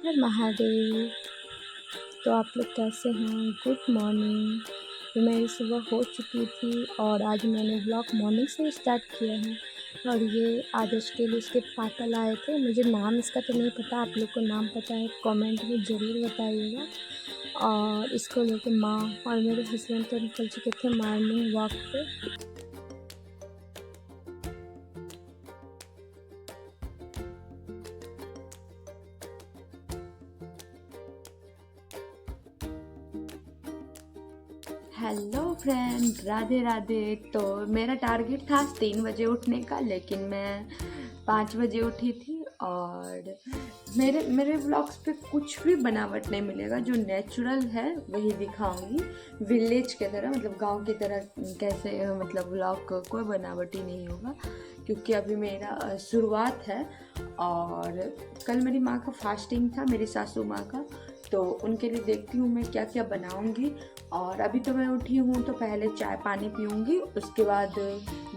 हर महादेव। तो आप लोग कैसे हैं? Good morning. तो मेरी सुबह हो चुकी थी और आज मैंने व्लॉग मॉर्निंग से स्टार्ट किया है। और ये आज उसके लिए इसके पापा लाए थे। मुझे नाम इसका तो नहीं पता, आप लोग को नाम पता है कमेंट में ज़रूर बताइएगा। और इसको लेके माँ और मेरे हस्बैंड तो निकल चुके थे मॉर्निंग वॉक पे। Hello friend, Radhe Radhe. तो मेरा टारगेट था 3 बजे उठने का, लेकिन मैं 5 बजे उठी थी। और मेरे व्लॉग्स पे कुछ भी बनावट नहीं मिलेगा, जो नेचुरल है वही दिखाऊंगी। विलेज के तरह, मतलब गांव की तरह कैसे, मतलब व्लॉग कोई बनावट ही नहीं होगा, क्योंकि अभी मेरा शुरुआत है। और कल मेरी माँ का फास्टिंग था, मेरी सासू माँ का, तो उनके लिए देखती हूँ मैं क्या क्या बनाऊंगी। और अभी तो मैं उठी हूँ तो पहले चाय पानी पीऊँगी, उसके बाद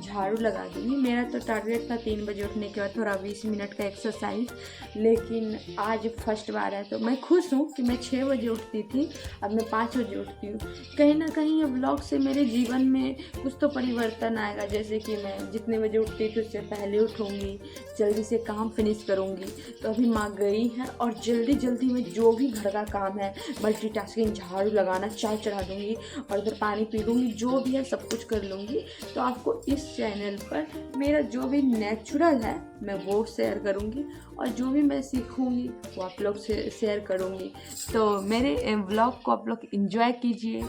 झाड़ू लगा दूँगी। मेरा तो टारगेट था 3 बजे उठने के बाद थोड़ा 20 मिनट का एक्सरसाइज, लेकिन आज फर्स्ट बार है। तो मैं खुश हूँ कि मैं 6 बजे उठती थी, अब मैं 5 बजे उठती हूँ। कहीं ना कहीं ये व्लॉग से मेरे जीवन में कुछ तो परिवर्तन आएगा, जैसे कि मैं जितने बजे उठती थी उससे पहले उठूँगी, जल्दी से काम फिनिश करूँगी। तो अभी माँ गई है और जल्दी जल्दी में जो भी घर का काम है, मल्टीटास्किंग, झाड़ू लगाना, चाय चढ़ा दूँगी और इधर पानी पी लूँगी, जो भी है सब कुछ कर लूँगी। तो आपको इस चैनल पर मेरा जो भी नेचुरल है मैं वो शेयर करूँगी, और जो भी मैं सीखूँगी वो आप लोग से शेयर करूँगी। तो मेरे व्लॉग को आप लोग एंजॉय कीजिए।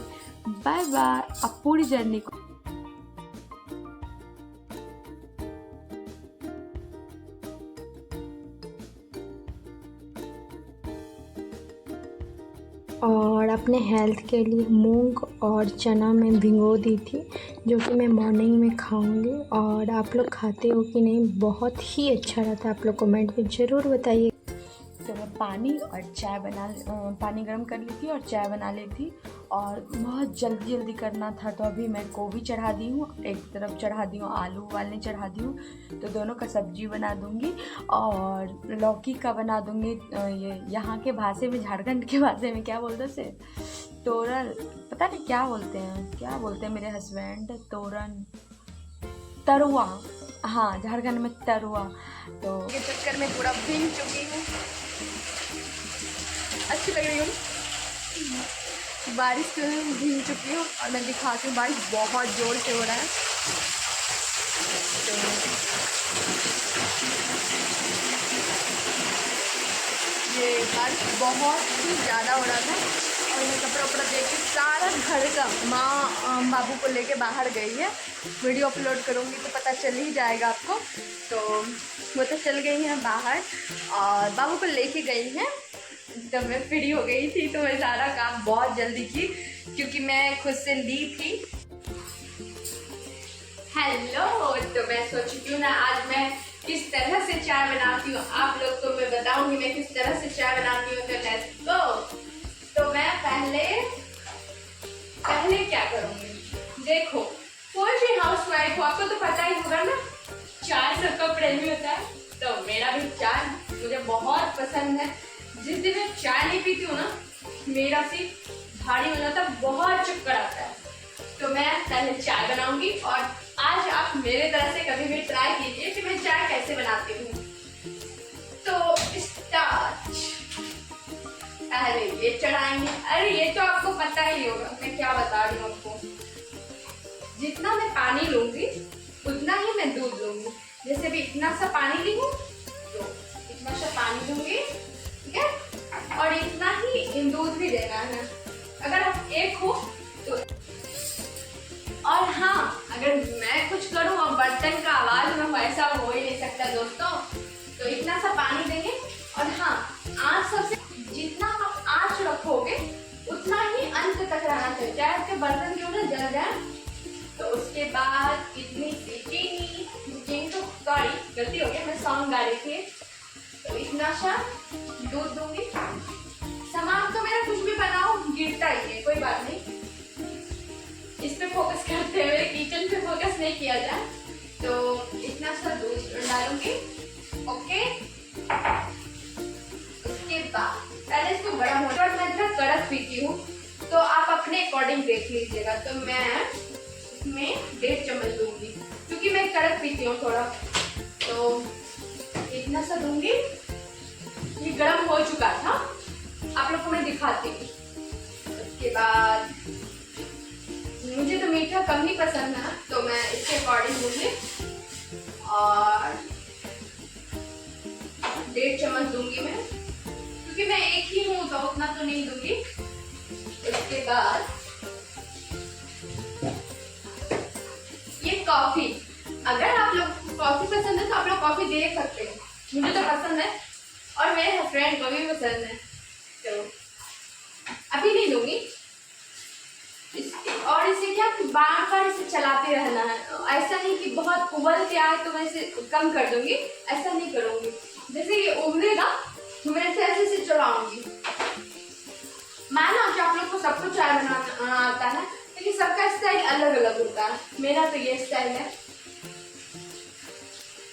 Bye bye. आप पूरी जर्नी को और अपने हेल्थ के लिए मूंग और चना में भिगो दी थी, जो कि मैं मॉर्निंग में खाऊंगी। और आप लोग खाते हो कि नहीं, बहुत ही अच्छा रहता है, आप लोग कमेंट में ज़रूर बताइए। तो मैं पानी गर्म कर ली थी और चाय बना ली थी, और बहुत जल्दी जल्दी करना था। तो अभी मैं गोभी चढ़ा दी हूँ, एक तरफ चढ़ा दी हूँ आलू उबालने चढ़ा दी हूँ, तो दोनों का सब्जी बना दूँगी। और लौकी का बना दूँगी, ये यहाँ के भाषा में, झारखंड के भाषा में क्या बोलते से, तोरन, पता नहीं क्या बोलते हैं मेरे हस्बैंड, तोरन, तरुआ। हाँ, झारखंड में तरुआ। तो ये चक्कर में पूरा भीग चुकी हूँ, अच्छी लग रही हूँ। बारिश में भीग चुकी हूँ और मैं दिखाती हूँ, बारिश बहुत ज़ोर से हो रहा है। तो ये बारिश बहुत ही ज़्यादा हो रहा था, और मैं कपड़ा उपड़ा देख के सारा घर का, माँ बाबू को लेके बाहर गई है। वीडियो अपलोड करूँगी तो पता चल ही जाएगा आपको। तो वो तो चल गई हैं बाहर और बाबू को लेके गई हैं। तो मैं फ्री हो गई थी, तो मैं सारा काम बहुत जल्दी की, क्योंकि मैं खुद से ली थी। हेलो, तो मैं सोच चुकी हूँ ना, आज मैं किस तरह से चाय बनाती हूँ आप लोग को मैं बताऊंगी, मैं किस तरह से चाय बनाती हूँ। तो लेट्स गो। तो मैं पहले क्या करूँगी, देखो, कोई भी हाउसवाइफ हो, आपको तो पता ही होगा ना, चाय सबका प्रेमी होता है। तो मेरा भी चाय मुझे बहुत पसंद है। जिस दिन मैं चाय नहीं पीती हूँ ना, मेरा सिर्फ भारी हो जाता है, बहुत चक्कर आता है। तो मैं पहले चाय बनाऊंगी, और आज आप मेरे तरह से कभी भी ट्राई कीजिए कि मैं चाय कैसे बनाती हूँ। तो स्टार्ट। अरे ये चढ़ाएंगे, अरे ये तो आपको पता ही होगा, मैं क्या बता रही हूँ आपको। जितना मैं पानी लूंगी उतना ही मैं दूध लूंगी। जैसे भी इतना सा पानी ली हूँ, तो इतना सा पानी लूंगी, ठीक है, और इतना ही दूध भी देना है। अगर आप एक हो तो, और हाँ, अगर मैं कुछ करूँ और बर्तन का आवाज में हो, ऐसा हो ही नहीं सकता दोस्तों। तो इतना सा पानी देंगे, और हाँ, आँच सबसे, जितना आप आँच रखोगे उतना ही अंत तक रहना चाहिए, चाहे आपके बर्तन क्यों ना जल जाए। तो उसके बाद इतनी सी चीनी, तो सॉरी गलती हो गई, मैं सॉन्ग गा रही थी। तो इतना सा दूध दूंगी। सामान तो मेरा कुछ भी बनाओ गिरता ही है, कोई बात नहीं, इस पे फोकस करते हैं, मेरे किचन पे फोकस नहीं किया जाए। तो इतना सा दूध डालूंगी, ओके। उसके बाद कड़क पीती हूँ, तो आप अपने अकॉर्डिंग देख लीजिएगा। तो मैं इसमें 1.5 चम्मच दूंगी, क्योंकि मैं कड़क पीती हूँ थोड़ा, तो इतना सा दूंगी। ये गर्म हो चुका था, आप लोग को मैं दिखाती हूँ। उसके बाद मुझे तो मीठा कम ही पसंद है, तो मैं इसके अकॉर्डिंग दूंगी और 1.5 चम्मच दूंगी मैं, क्योंकि मैं एक ही हूँ तो उतना तो नहीं दूंगी। इसके बाद ये कॉफी, अगर आप लोग को कॉफी पसंद है तो आप लोग कॉफी दे सकते हैं, मुझे तो पसंद है और मेरे फ्रेंड को भी पसंद है, तो अभी नहीं दूंगी। और इसे क्या बार बार इसे चलाते रहना है, ऐसा नहीं कि बहुत उबल के आए तो मैं इसे कम कर दूंगी, ऐसा नहीं करूंगी। जैसे ये उबलेगा तो मैं इसे ऐसे चलाऊंगी। माना कि आप लोग को सबको चाय बनाना आता है, लेकिन सबका स्टाइल अलग अलग होता है। मेरा तो ये स्टाइल है,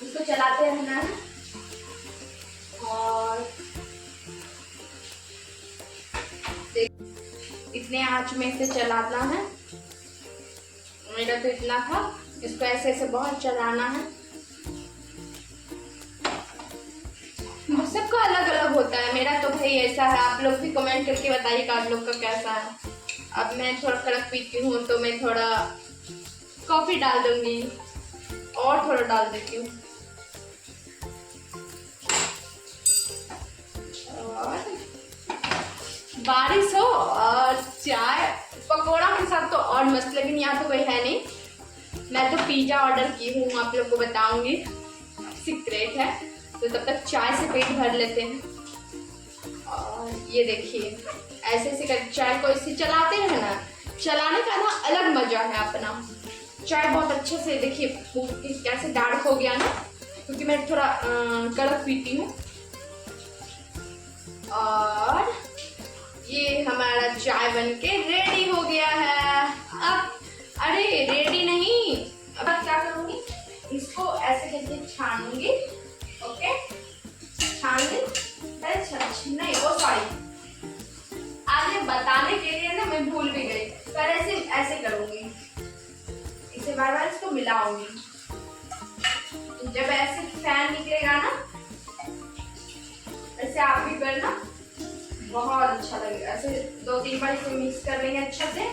इसको चलाते रहना है और इतने आंच में इसे चलाना है। मेरा तो इतना था, इसको ऐसे ऐसे बहुत चलाना है। सबका अलग अलग होता है, मेरा तो भाई ऐसा है। आप लोग भी कमेंट करके बताइए आप लोग का कैसा है। अब मैं थोड़ा कड़क पीती हूँ तो मैं थोड़ा कॉफी डाल दूंगी और थोड़ा डाल देती हूँ। बारिश हो और चाय पकोड़ा के साथ तो और मस्त, लेकिन यहाँ तो कोई है नहीं। मैं तो पिज्जा ऑर्डर की हूँ, आप लोग को बताऊंगी, सीक्रेट है। तो तब तक चाय से पेट भर लेते हैं। और ये देखिए ऐसे ऐसे कर चाय को इसे चलाते हैं ना, चलाने का ना अलग मजा है अपना। चाय बहुत अच्छे से देखिए कैसे डार्क हो गया ना, क्योंकि मैं थोड़ा कड़क पीती हूँ। और ये हमारा चाय बनके रेडी हो गया है। अब अरे रेडी नहीं, अब क्या करूँगी, इसको ऐसे करके छानूंगी। ओके, छान ली। नहीं वो सॉरी, आगे बताने के लिए ना मैं भूल भी गई, पर ऐसे ऐसे करूँगी, इसे बार बार इसको मिलाऊंगी। जब ऐसे फैन निकलेगा ना, ऐसे आप भी करना, बहुत अच्छा लगेगा। ऐसे 2-3 बार इसे मिक्स कर लेंगे अच्छे से।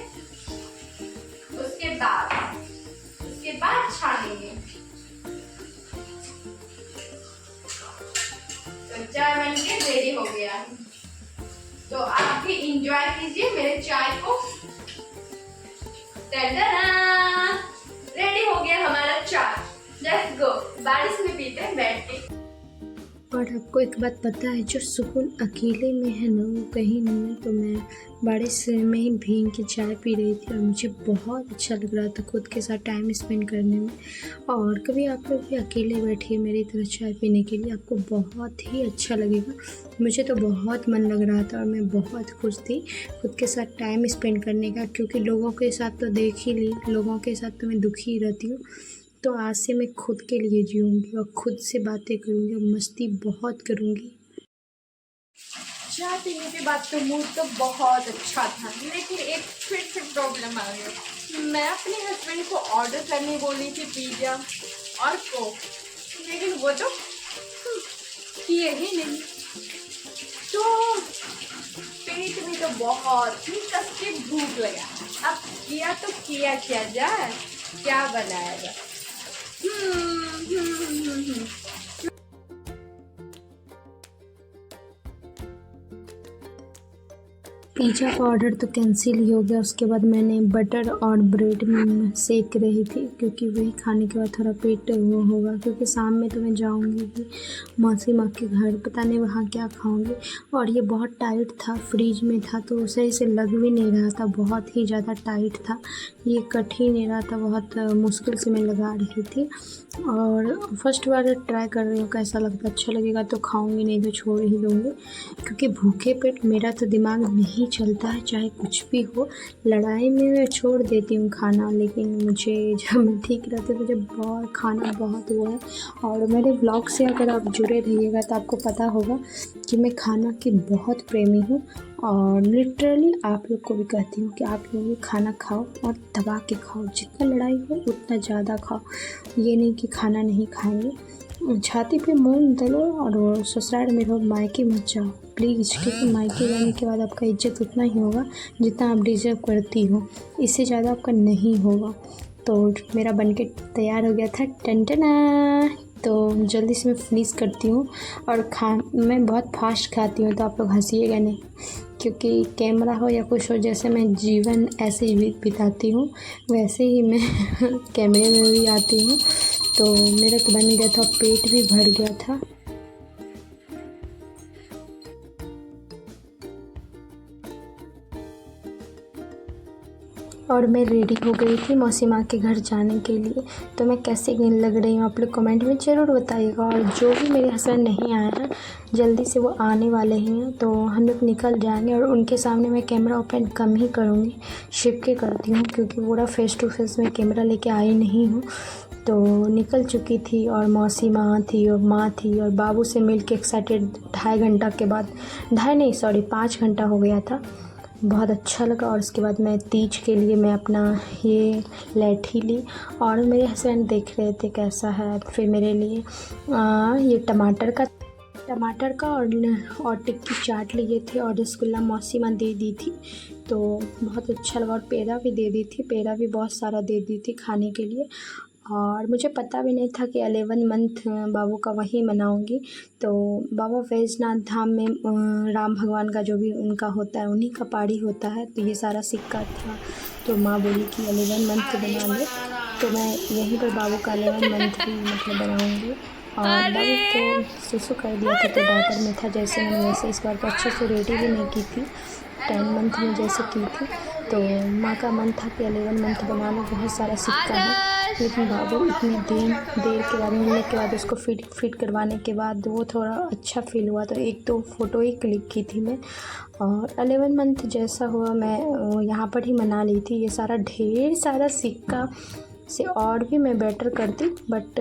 उसके बाद छानेंगे। तो चाय बनके रेडी हो गया है, तो आप भी इंजॉय कीजिए मेरे चाय को। रेडी हो गया हमारा चाय, लेट्स गो। बारिश में पीते हैं बैठ के। और आपको एक बात पता है, जो सुकून अकेले में है ना वो कहीं नहीं है। तो मैं बारिश में ही भीग के चाय पी रही थी और मुझे बहुत अच्छा लग रहा था खुद के साथ टाइम स्पेंड करने में। और कभी आप लोग भी अकेले बैठिए मेरी तरह चाय पीने के लिए, आपको बहुत ही अच्छा लगेगा। मुझे तो बहुत मन लग रहा था और मैं बहुत खुश थी खुद के साथ टाइम स्पेंड करने का, क्योंकि लोगों के साथ तो देख ही ली, लोगों के साथ तो मैं दुखी रहती हूँ। तो आज से मैं खुद के लिए जीऊँगी और खुद से बातें करूँगी और मस्ती बहुत करूँगी। चाय पीने के बाद तो मूड तो बहुत अच्छा था, लेकिन एक फिर से प्रॉब्लम आ गया। मैं अपने हस्बैंड को ऑर्डर करने बोली थी पिज्ज़ा और कोक, लेकिन वो तो किए ही नहीं। तो पेट में तो बहुत ही कस के भूख लगा। अब किया तो किया जाए, क्या बनाया जाए। पिज़्ज़ा का ऑर्डर तो कैंसिल ही हो गया। उसके बाद मैंने बटर और ब्रेड में सेक रही थी, क्योंकि वही खाने के बाद थोड़ा पेट वो होगा, क्योंकि शाम में तो मैं जाऊंगी भी मौसी माँ के घर, पता नहीं वहाँ क्या खाऊंगी। और ये बहुत टाइट था, फ्रीज में था तो सही से लग भी नहीं रहा था, बहुत ही ज़्यादा टाइट था, ये कट ही नहीं रहा था, बहुत मुश्किल से मैं लगा रही थी। और फर्स्ट बार ट्राई कर रही हूँ, कैसा लगता, अच्छा लगेगा तो खाऊंगी, नहीं तो छोड़ ही दूँगी, क्योंकि भूखे पेट मेरा तो दिमाग नहीं ही चलता है, चाहे कुछ भी हो। लड़ाई में मैं छोड़ देती हूँ खाना, लेकिन मुझे जब मैं ठीक रहती हूँ मुझे बहुत खाना बहुत वो है। और मेरे ब्लॉग से अगर आप जुड़े रहिएगा तो आपको पता होगा कि मैं खाना की बहुत प्रेमी हूँ। और लिटरली आप लोग को भी कहती हूँ कि आप लोग भी खाना खाओ और दबा के खाओ, जितना लड़ाई हो उतना ज़्यादा खाओ। ये नहीं कि खाना नहीं खाएंगे। छाती पे मूंग दलो और ससुराल में रहो, मायके मत जाओ प्लीज़, क्योंकि मायके जाने के बाद आपका इज्जत उतना ही होगा जितना आप डिज़र्व करती हो, इससे ज़्यादा आपका नहीं होगा। तो मेरा बनके तैयार हो गया था टंटना, तो जल्दी से मैं फिनिश करती हूँ। और मैं बहुत फास्ट खाती हूँ, तो आप लोग हंसिएगा नहीं, क्योंकि कैमरा हो या कुछ हो, जैसे मैं जीवन ऐसे ही बिताती हूँ वैसे ही मैं कैमरे में भी आती हूँ। तो मेरा तो बन गया था, पेट भी भर गया था। और मैं रेडी हो गई थी मौसी माँ के घर जाने के लिए। तो मैं कैसे लग रही हूँ आप लोग कमेंट में ज़रूर बताइएगा। और जो भी मेरे हस्बैंड नहीं आए हैं, जल्दी से वो आने वाले ही हैं, तो हम लोग निकल जाएंगे। और उनके सामने मैं कैमरा ओपन कम ही करूँगी, शिप के करती हूँ, क्योंकि पूरा फेस टू फेस मैं कैमरा लेके आई नहीं हूँ। तो निकल चुकी थी और मौसी माँ थी और माँ थी और बाबू से मिल के एक्साइटेड 2.5 घंटा के बाद, 5 घंटा हो गया था। बहुत अच्छा लगा। और उसके बाद मैं तीज के लिए मैं अपना ये लैठी ली और मेरे हस्बैंड देख रहे थे कैसा है। फिर मेरे लिए ये टमाटर का और टिक्की चाट लिए थे और रसगुल्ला मौसी माँ दे दी थी, तो बहुत अच्छा लगा। और पेड़ा भी दे दी थी, पेड़ा भी बहुत सारा दे दी थी खाने के लिए। और मुझे पता भी नहीं था कि 11 मंथ बाबू का वहीं मनाऊंगी। तो बाबा वैजनाथ धाम में राम भगवान का जो भी उनका होता है उन्हीं का पारी होता है, तो ये सारा सिक्का था। तो माँ बोली कि 11 मंथ बना लो, तो मैं यहीं पर बाबू का 11 मंथ भी मतलब बनाऊंगी। और बाबू तो सुसु कर दिया था, तो डाइपर में था जैसे मैंने वैसे इस बार तो अच्छे से रेडी भी नहीं की थी, 10 मंथ में जैसे की थी। तो माँ का मन था कि 11 मंथ बना लो, बहुत सारा सिक्का है। लेकिन बाबू इतनी देर के बाद मिलने के बाद उसको फिट करवाने के बाद वो थोड़ा अच्छा फील हुआ, तो 1-2 फ़ोटो ही क्लिक की थी मैं। और 11 मंथ जैसा हुआ मैं यहाँ पर ही मना ली थी। ये सारा ढेर सारा सिक्का से और भी मैं बेटर करती, बट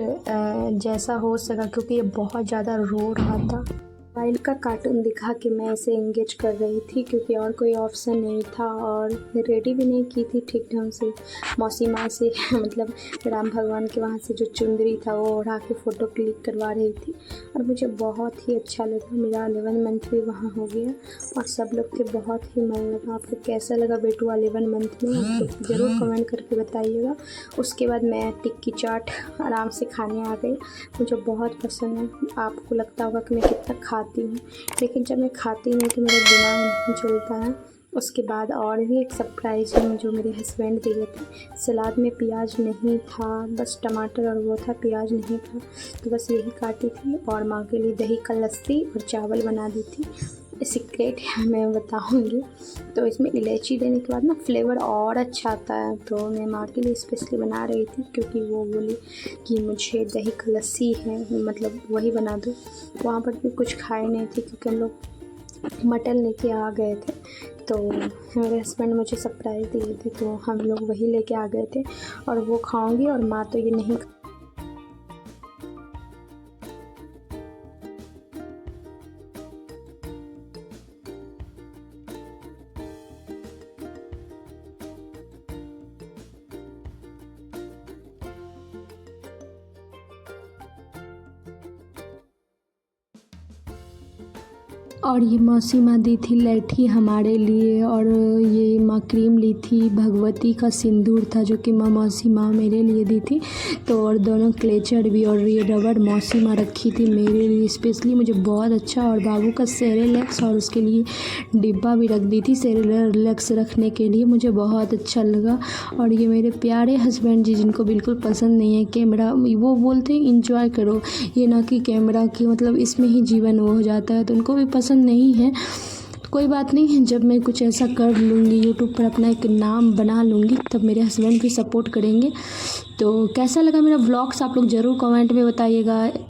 जैसा हो सका, क्योंकि ये बहुत ज़्यादा रो रहा था। मोबाइल का कार्टून दिखा के मैं इसे एंगेज कर रही थी, क्योंकि और कोई ऑप्शन नहीं था। और रेडी भी नहीं की थी ठीक ढंग से। मौसी माँ से मतलब राम भगवान के वहाँ से जो चुंदरी था वो ओढ़ा के फ़ोटो क्लिक करवा रही थी, और मुझे बहुत ही अच्छा लगा। मेरा 11 मंथ भी वहाँ हो गया और सब लोग थे, बहुत ही मन लगा। आपको कैसा लगा बेटू 11 मंथ में, आपको ज़रूर कमेंट करके बताइएगा। उसके बाद मैं टिक्की चाट आराम से खाने आ गई, मुझे बहुत पसंद है। आपको लगता होगा कि मैं कितना खाती हूँ, लेकिन जब मैं खाती नहीं तो मेरा दिमाग नहीं चलता है। उसके बाद और भी एक सरप्राइज़ है जो मेरे हस्बैंड दिए थे। सलाद में प्याज नहीं था, बस टमाटर और वो था, प्याज नहीं था, तो बस यही काटी थी। और माँ के लिए दही का लस्सी और चावल बना दी थी। सीक्रेट है, मैं बताऊंगी। तो इसमें इलायची देने के बाद ना फ्लेवर और अच्छा आता है, तो मैं माँ के लिए स्पेशली बना रही थी, क्योंकि वो बोली कि मुझे दही का लस्सी है, मतलब वही बना दो। वहाँ पर भी कुछ खाए नहीं थे, क्योंकि हम लोग मटन लेके आ गए थे। तो मेरे हस्बैंड मुझे सरप्राइज़ दिए थे, तो हम लोग वही लेके आ गए थे, और वो खाऊंगी। और माँ तो ये नहीं। और ये मौसी माँ दी थी लैठी हमारे लिए, और ये माँ क्रीम ली थी, भगवती का सिंदूर था जो कि मौसी माँ मेरे लिए दी थी। तो और दोनों क्लेचर भी, और ये रबड़ मौसी माँ रखी थी मेरे लिए स्पेशली, मुझे बहुत अच्छा। और बाबू का सेरेलैक्स और उसके लिए डिब्बा भी रख दी थी सेरेलैक्स रखने के लिए, मुझे बहुत अच्छा लगा। और ये मेरे प्यारे हस्बैंड जी, जिनको बिल्कुल पसंद नहीं है कैमरा, वो बोलते हैं इंजॉय करो, ये ना कि कैमरा की मतलब इसमें ही जीवन वो हो जाता है, तो उनको भी पसंद नहीं है। कोई बात नहीं, जब मैं कुछ ऐसा कर लूँगी, यूट्यूब पर अपना एक नाम बना लूँगी, तब मेरे हस्बैंड भी सपोर्ट करेंगे। तो कैसा लगा मेरा व्लॉग्स आप लोग ज़रूर कमेंट में बताइएगा।